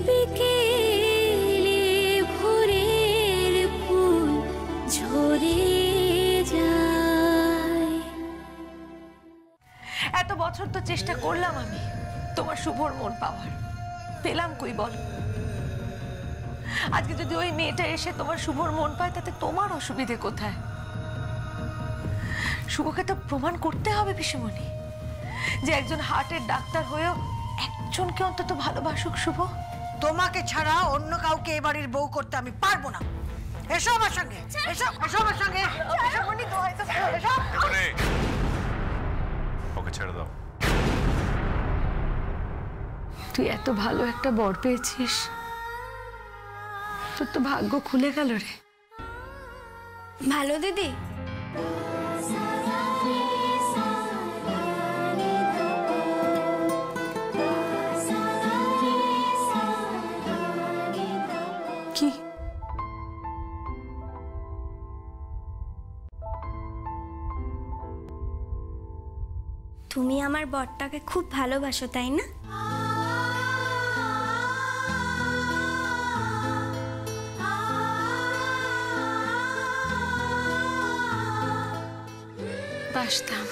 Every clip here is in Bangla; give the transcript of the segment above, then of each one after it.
বিকেলে ভোরের ফুল ঝরে যায়। এত বছর তো চেষ্টা করলাম আমি তোমার শুভর মন পাওয়ার, পেলাম কই বল? আজকে যদি ওই মেয়েটা এসে তোমার শুভর মন পায় তাতে তোমার অসুবিধে কোথায়? শুভকে তো প্রমাণ করতে হবে পিসিমণি যে একজন হার্টের ডাক্তার হয়েও একজনকে অন্তত ভালোবাসুক শুভ। তোমাকে ছাড়া অন্য কাউকে এ বাড়ির বউ করতে আমি পারবো না। এসো আমার সঙ্গে, এসো এসো আমার সঙ্গে। ওকে ছেড়ে দাও। তুই এত ভালো একটা বর পেয়েছিস, তোর তো ভাগ্য খুলে গেল রে। ভালো দিদি? কি? তুমি আমার বরটাকে খুব ভালোবাসো তাই না? বাসতাম।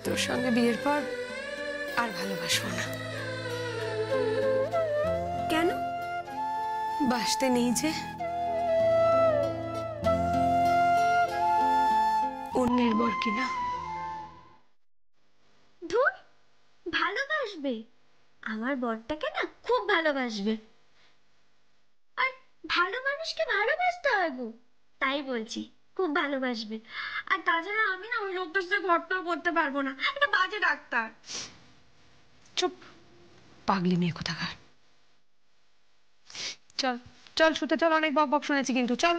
তোর সঙ্গে বিয়ের পর আর ভালোবাসবো না। কেন? বাসতে নেই যে। অন্যের বর কিনা। ধুর, ভালোবাসবে। আমার বরটাকে না খুব ভালোবাসবে। আর ভালো মানুষকে ভালোবাসতে হয় গো, তাই বলছি খুব ভালোবাসবে। আর তাছাড়া আমি না ওই লোকটার সাথে ঘটনা করতে পারবো না, এটা বাজে ডাক্তার। চুপ, পাগলি মেয়ে কোথাকার। চল চল শুতে চল, অনেক বক বক শুনেছি কিন্তু চল।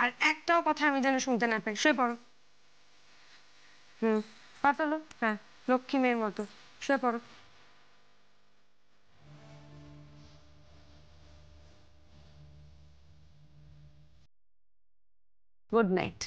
আর একটাও কথা আমি যেন শুনতে না পাই। শুয়ে পড়ো। পাতালো, হ্যাঁ, লক্ষ্মী মেয়ের মতো শুয়ে পড়ো। Good night.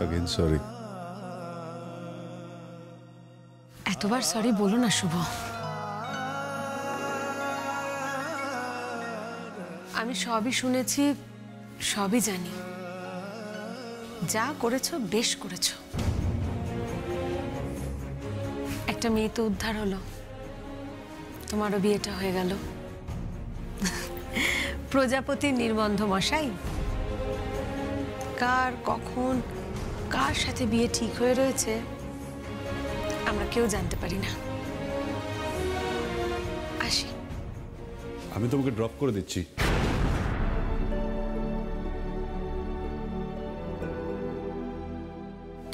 Again, sorry. এতবার সরি বলো না শুভ। আমি সবই শুনেছি, সবই জানি। যা করেছো বেশ করেছো। একটা মেয়ে তো উদ্ধার হলো, তোমারও বিয়েটা হয়ে গেল। প্রজাপতির নির্বন্ধ মশাই, কার কখন কার সাথে বিয়ে ঠিক হয়ে রয়েছে আমরা কেউ জানতে পারি না। আসি। আমি তোমাকে ড্রপ করে দিচ্ছি।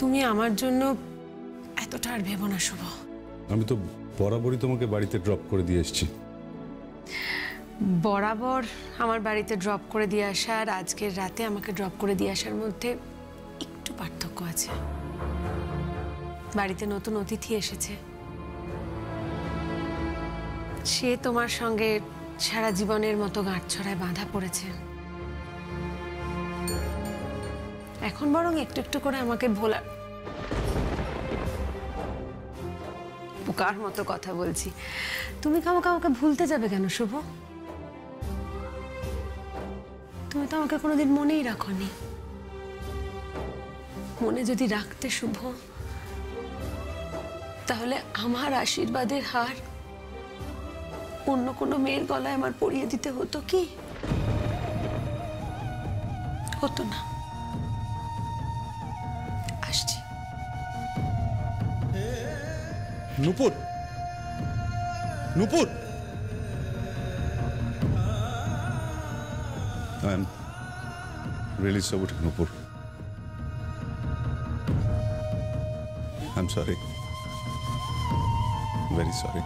তুমি আমার জন্য এতটা আর ভেবো না শুভ। আমি তো বরাবরই তোমাকে বাড়িতে ড্রপ করে দিয়ে এসেছি। বরাবর আমার বাড়িতে ড্রপ করে দিয়ে আসা আর আজকের রাতে আমাকে ড্রপ করে দিয়ে আসার মধ্যে একটু পার্থক্য আছে। বাড়িতে নতুন অতিথি এসেছে, সে তোমার সঙ্গে সারা জীবনের মতো গাঁটছড়ায় বাঁধা পড়েছে। এখন বরং একটু একটু করে আমাকে ভোলার পোকার মতো কথা বলছি। তুমি কাউকে ভুলতে যাবে কেন শুভ? তুমি তো আমাকে কোনোদিন মনেই রাখোনি। মনে যদি রাখতে শুভ, তাহলে আমার আশীর্বাদের হার অন্য কোনো মেয়ের গলায় আমার পরিয়ে দিতে হতো কি? হতো না। আসছি। নূপুর, নূপুর, I am really sorry, Nupur. I'm sorry. Very sorry.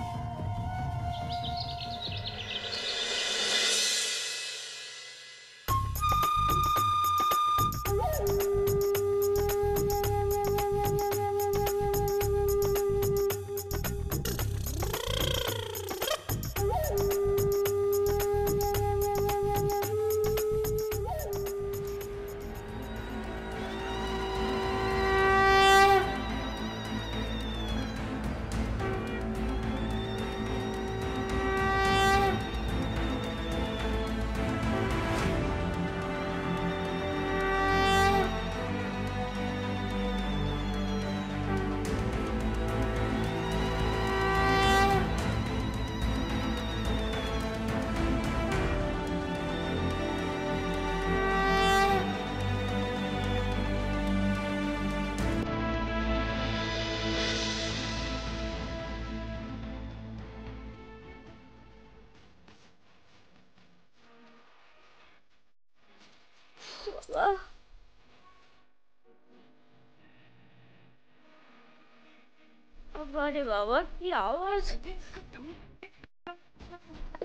আরে বাবা কি আওয়াজ,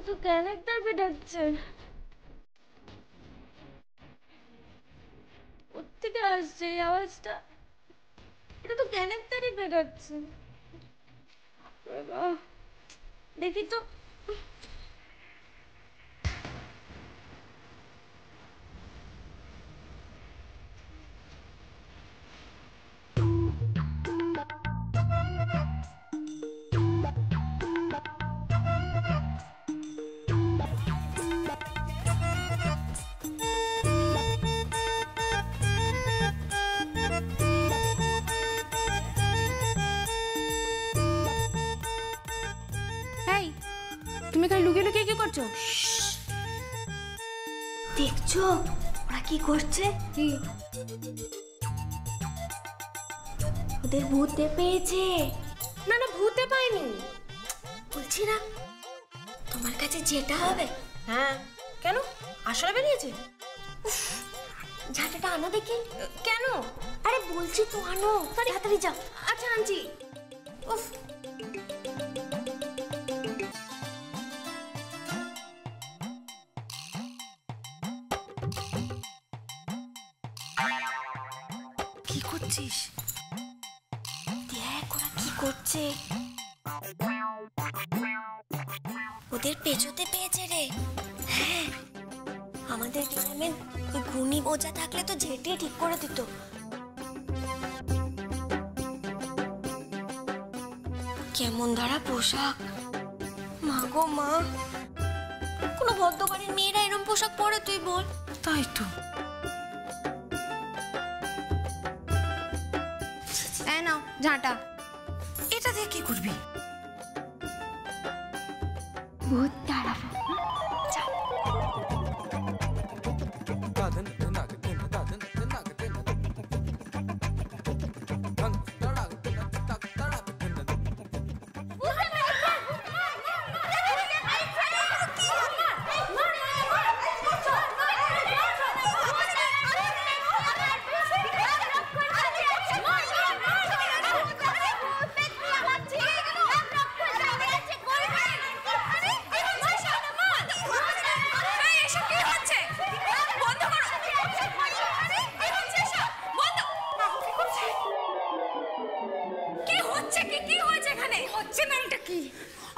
তো ক্যারেক্টার বেটাচ্ছে কোত্থেকে আসছে এই আওয়াজটা? এটা তো ক্যারেক্টারই বেটাচ্ছে। দেখি তো। তুমি এখানে লুকিয়ে লুকিয়ে কি করছো? দেখছো ওরা কি করছে? কি? ওদের ভূতে পেয়েছে। না না, ভূতে পাইনি। বলছি না তোমার কাছে যেটা হবে। হ্যাঁ, কেন? আসলে বেরিয়েছে? ঝাঁটাটা আনো দেখি। কেন? আরে বলছি তো আনো, তাড়াতাড়ি যাও। আচ্ছা আনছি। উফ, কি করছিস? দেখ ওরা কি করছে। ওদের পেছতে পেয়েছে রে। হ্যাঁ, আমাদের গ্রামে ওই গুণী বোঝা থাকলে তো ঝেঁটিয়ে ঠিক করে দিত। কেমন ধরা পোশাক, মা গো মা, কোনো ভদ্র বাড়ির মেয়েরা এরকম পোশাক পরে তুই বল? তাই তো। এই নাও ঝাঁটা। এটা দিয়ে কি করবি? ভূত তাড়াবো।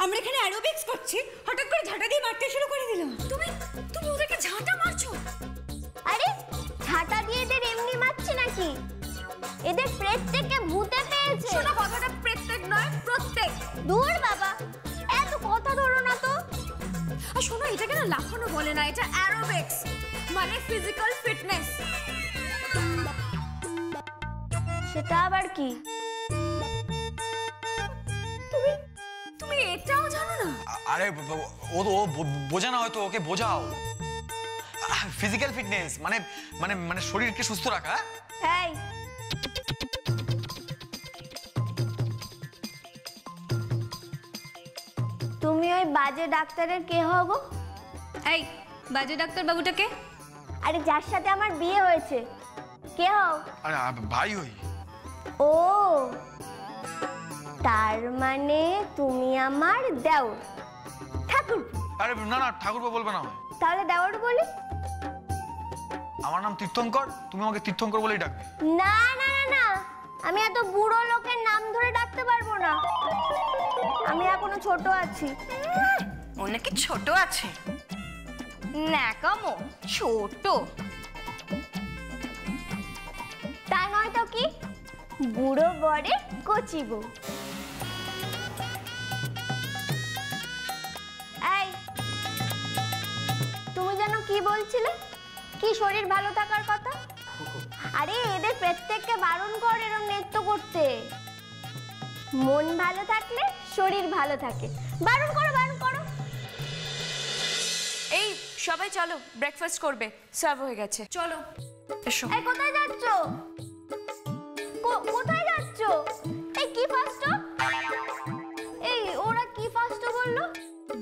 আমরা এখানে অ্যারোবিক্স করছি, হঠাৎ করে ঝাঁটা দিয়ে মারতে শুরু করে দিল। তুমি তুমি ওদেরকে ঝাঁটা মারছো? আরে ঝাঁটা দিয়ে এদের এমনি মারছি নাকি? এদের প্রত্যেককে ভূতে পেয়েছে। শোনো, কথাটা প্রত্যেক নয়, প্রত্যেক। দূর বাবা, এত কথা ধরো না তো। আর শোনো, এটাকে না লাফানো বলে না, এটা অ্যারোবিক্স, মানে ফিজিক্যাল ফিটনেস। সেটা আবার কি? তুমি এটাও জানো না? আরে ও বোঝা না, হয়তো ওকে বোঝাও। ফিজিক্যাল ফিটনেস মানে মানে মানে শরীরকে সুস্থ রাখা। এই তুমি ওই বাজে ডাক্তারের কে হবো? এই বাজে ডাক্তার বাবুটাকে? আরে যার সাথে আমার বিয়ে হয়েছে, কে হও? আরে ভাই হই। ও, তার মানে তুমি আমার দেওর, ঠাকুর। আরে না না, ঠাকুরপো বলবে না। তাহলে দেওর বলি? আমার নাম তীর্থঙ্কর, তুমি আমাকে তীর্থঙ্কর বলেই ডাকবে। না না না না, আমি এত বুড়ো লোকের নাম ধরে ডাকতে পারবো না, আমি এখনো ছোট আছি। ও নাকি ছোট আছে? ন্যাকামো, ছোট? তা নয় তো কি, বুড়ো বরে কচি বউ। এই তুমি যেন কি বলছিলে? কি শরীর ভালো থাকার কথা? আরে এদের প্রত্যেককে বারণ কর এরকম নৃত্য করতে। মন ভালো থাকলে শরীর ভালো থাকে। বারণ করো, বারণ করো। এই সবাই চলো, ব্রেকফাস্ট করবে, সার্ভ হয়ে গেছে, চলো এসো। এই কোথায় যাচ্ছ? কোথায় যাচ্ছ? এই কি ফাস্ট? এই ওরা কি ফাস্ট বললো?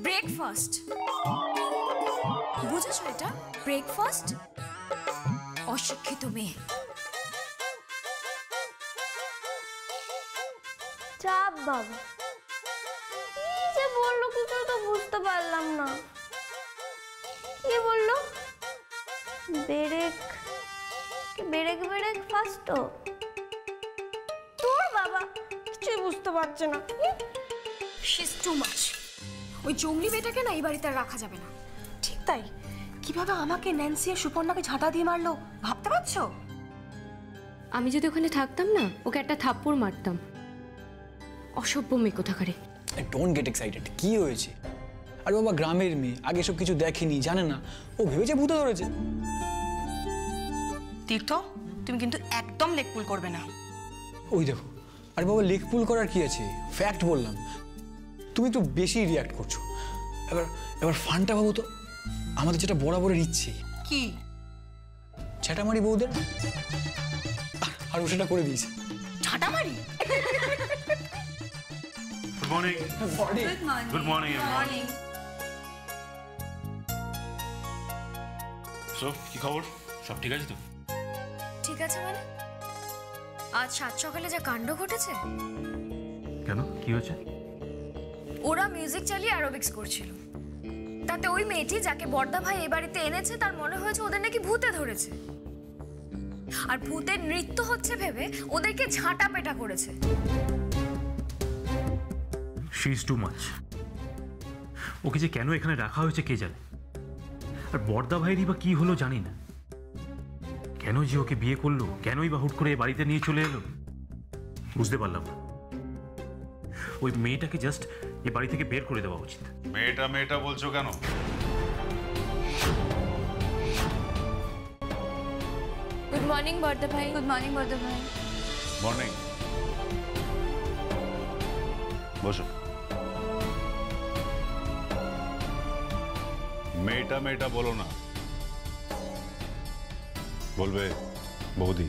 ব্রেকফাস্ট বুঝেছো? এটা ব্রেকফাস্ট। অশিক্ষিত মেয়ে। চাপ বাবা, কি যে বললো কিছু তো বুঝতে পারলাম না। কি বললো? বেরেক বেরেক বেরেক ফার্স্ট। তোর বাবা কিছুই বুঝতে পারছে না। She is too much. ওই জঙ্গলি মেয়েটাকে না এই বাড়িতে আর রাখা যাবে না। ঠিক তাই, কিভাবে আমাকে ন্যান্সি আর সুপর্ণাকে ঝাঁটা দিয়ে মারলো ভাবতে পারছো? আমি যদি ওখানে থাকতাম না, ওকে একটা থাপ্পড় মারতাম। অসভ্য মেয়ে কোথাকারে। Don't get excited. কি হয়েছে? আর বাবা গ্রামের মেয়ে, আগে সব কিছু দেখেনি, জানে না, ও ভেবেছে ভূতে ধরেছে। তীর্থ, তুমি কিন্তু একদম লেগ পুল করবে না। ওই দেখো, আরে বাবা লেগ পুল করার কি আছে, ফ্যাক্ট বললাম। তুমি একটু বেশি রিয়াক্ট করছো। এবার এবার ফানটা ভাবো তো, আমাদের যেটা বরাবরের ইচ্ছে, কি? ছেটামারি বউদের, আর ও সেটা করে দিয়েছে। ঝাঁটা মারি? Good morning. Good morning. So কি খবর, সব ঠিক আছে তো? ঠিক আছে মানে? আজ সাত সকালে যা কাণ্ড ঘটেছে। কেন, কি হয়েছে? ওরা মিউজিক চালিয়ে অ্যারোবিক্স করছিল, তাতে ওই মেয়েটি যাকে বড়দা ভাই এই বাড়িতে এনেছে তার মনে হয়েছে ওদের নাকি ভূতে ধরেছে, আর ভূতের নৃত্য হচ্ছে ভেবে ওদেরকে ঝাঁটা পেটা করেছে। She is too much. ওকে যে কেন এখানে রাখা হয়েছে কে জানে। আর বড়দা ভাইয়েরই বা কি হলো জানি না। কেন যে ওকে বিয়ে করলো, কেনই বা হুট করে এ বাড়িতে নিয়ে চলে এলো, বুঝতে পারলাম না। ওই মেয়েটাকে জাস্ট এ বাড়ি থেকে বের করে দেওয়া উচিত। মেয়েটা মেয়েটা বলছো কেন? গুড মর্নিং বর্দা ভাই। গুড মর্নিং বর্দা ভাই। মর্নিং। বসো। মেয়েটা মেয়েটা বলো না, বলবে বৌদি।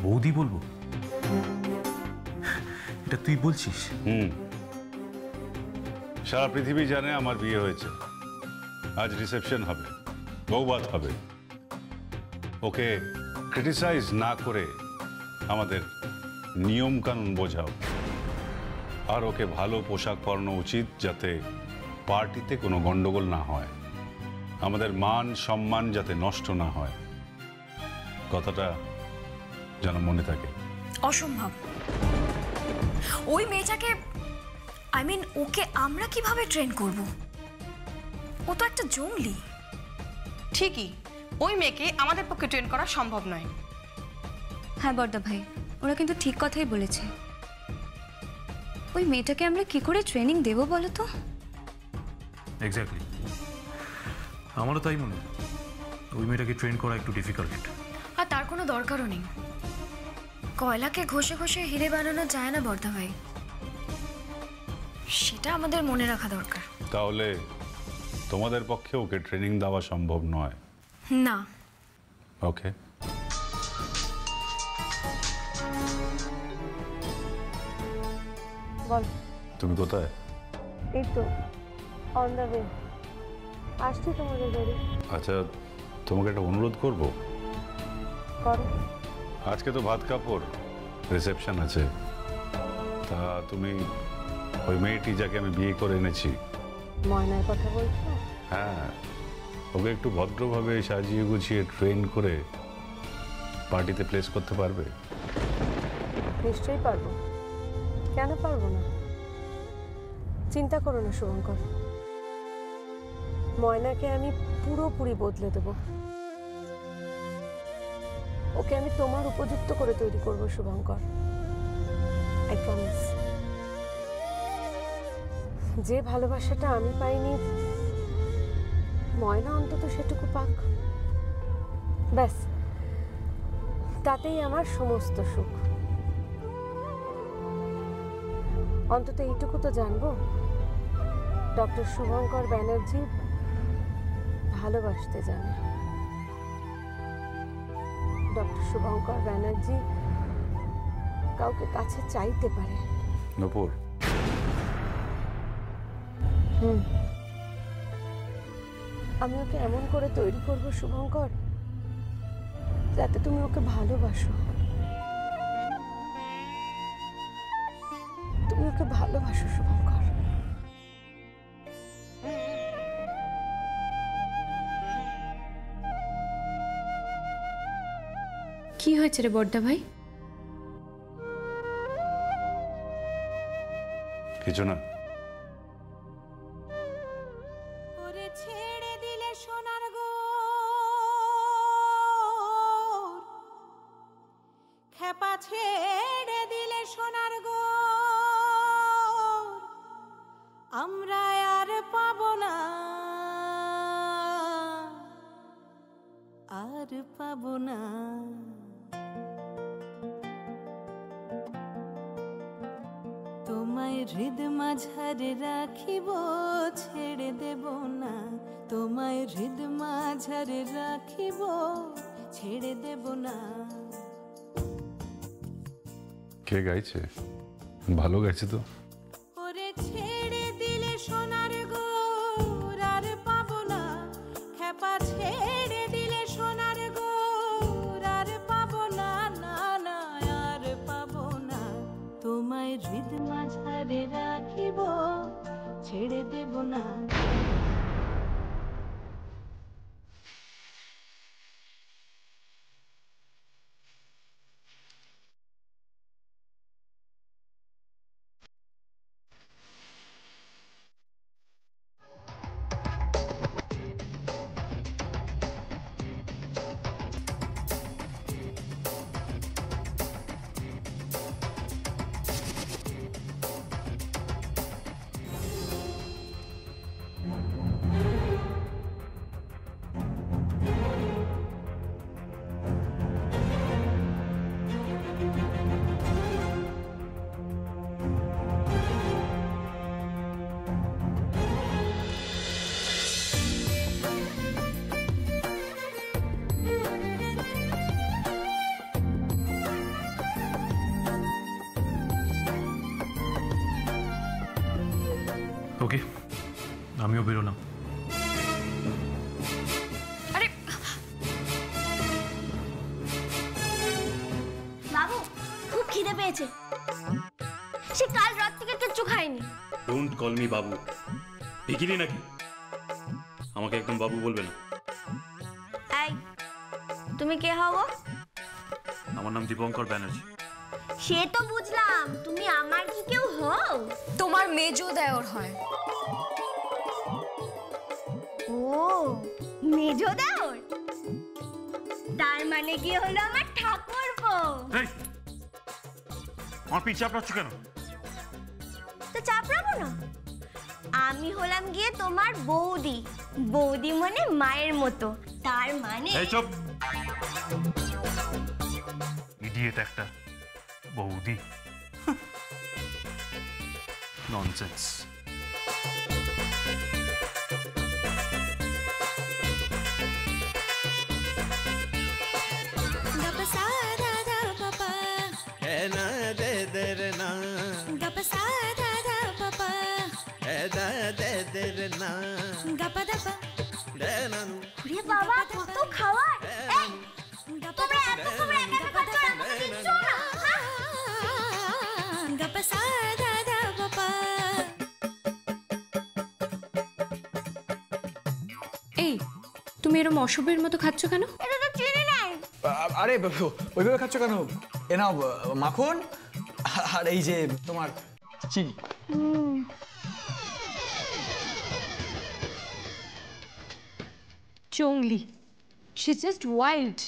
বৌদি বলবো? এটা তুই বলছিস? সারা পৃথিবী জানে আমার বিয়ে হয়েছে। আজ রিসেপশন হবে, বৌভাত হবে। ওকে ক্রিটিসাইজ না করে আমাদের নিয়ম কানুন বোঝাও, আর ওকে ভালো পোশাক পরানো উচিত, যাতে পার্টিতে কোনো গন্ডগোল না হয়, আমাদের মান সম্মান যাতে নষ্ট না হয়। কথাটা যেন মনে থাকে। অসম্ভব। ওই মেয়েটাকে, আই মিন ওকে আমরা কিভাবে ট্রেন করব? ও তো একটা জঙ্গলি। ঠিকই, ওই মেয়েকে আমাদের পক্ষে ট্রেন করা সম্ভব নয়। হ্যাঁ বর্দা ভাই, ওরা কিন্তু ঠিক কথাই বলেছে। ওই মেয়েটাকে আমরা কি করে ট্রেনিং দেব বলো তো? এক্স্যাক্টলি, আমারও তাই মনে হয়। ওই মেয়েটাকে ট্রেন করা একটু ডিফিকাল্ট। আর তার কোনো দরকারও নেই। কয়লাকে ঘষে ঘষে হিরে বানানো যায় না বর্দা ভাই, সেটা আমাদের মনে রাখা দরকার। তাহলে তোমাদের পক্ষে ওকে ট্রেনিং দেওয়া সম্ভব নয়? না। ওকে। বল। তুমি কোথায়? এই তো অন দ্য ওয়ে, আসছি তোমাদের বাড়ি। আচ্ছা, তোমাকে একটা অনুরোধ করব। করো। আজকে তো ভাত কাপড়, রিসেপশন আছে। তা তুমি ওই মেয়েটি যাকে আমি বিয়ে করে এনেছি, ময়নার কথা বলছো? হ্যাঁ, ওকে একটু ভদ্রভাবে সাজিয়ে গুছিয়ে ট্রেন করে পার্টিতে প্লেস করতে পারবে? নিশ্চয়ই পারবো, কেন পারবো না। চিন্তা করো না শুভঙ্কর, ময়নাকে আমি পুরোপুরি বদলে দেব। ওকে আমি তোমার উপযুক্ত করে তৈরি করব শুভঙ্কর, আই প্রমিস। যে ভালোবাসাটা আমি পাইনি, ময়না অন্তত সেটুকু পাক, ব্যাস তাতেই আমার সমস্ত সুখ। অন্তত এইটুকু তো জানবো, ডক্টর শুভঙ্কর ব্যানার্জি ভালোবাসতে জানে। ডক্টর শুভঙ্কর ব্যানার্জি কাউকে কাছে চাইতে পারে। নূপুর, আমি ওকে এমন করে তৈরি করব শুভঙ্কর, যাতে তুমি ওকে ভালোবাসো। তুমি ওকে ভালোবাসো শুভঙ্কর। কি হয়েছে রে বড়দা ভাই? কিছু না। ছেড়ে দিলে সোনার গো খেপা, ছেড়ে দিলে সোনার গো আমরা আর পাবো না, আর পাবো না। তোমায় হৃদ মাঝারে রাখিব, ছেড়ে দেব না। তোমায় হৃদ মাঝারে রাখিব, ছেড়ে দেব না। কে গাইছে? ভালো গাইছে তো। ওরে ছেড়ে দিলে সোনার গো আর পাবো না, খেপা ছেড়ে দিলে সোনার গো আর পাবো না, না না আর পাবো না। তোমায় হৃদ মাঝারে রাখিব, ছেড়ে দেব না। ওকে, আমিও বেরোলাম। আরে বাবু, খুব খিদে পেয়েছে। সে কাল রাত থেকে কিচ্ছু খায়নি। ডোন্ট কল মি বাবু। ভিখিরি নাকি? আমাকে একদম বাবু বলবে না। এই, তুমি কে হও গো? আমার নাম দীপঙ্কর ব্যানার্জি। সে তো বুঝলাম, তুমি আমার কি কেউ হও? তোমার মেজো দেওর হয়। ও, মেজো দেওর? তার মানে কি হলো আমার ঠাকুরপো? এই, আমার পিঠ চাপড়াচ্ছ কেন? তো চাপড়াবো না। আমি হলাম গিয়ে তোমার বৌদি। বৌদি মানে মায়ের মতো। তার মানে এই চুপ! ইডিয়েট একটা। বৌদি, ননসেন্স। বাবা, কত খাবার! এই, তোমরা এত খাবার একা একা খাচ্ছ, আমাকে দিচ্ছ না? এই, তুমি এরকম অসভ্যের মতো খাচ্ছ কেন? এটা তো চিনি নাই। আরে ওইভাবে খাচ্ছ কেন? এ নাও মাখন, আর এই যে তোমার চিনি। Chongli, she's just wild.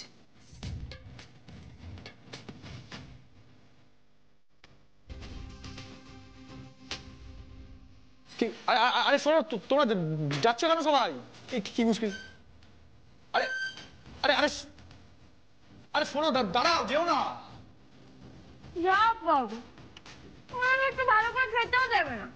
আরে শোনো, তোমরা যাচ্ছ কেন সবাই? কি মুশকিল? আরে আরে আরে আরে শোনো, দাঁড়াও, যেও না। যা বাবু, আমার একটু ভালো করে খেতেও দেবে না।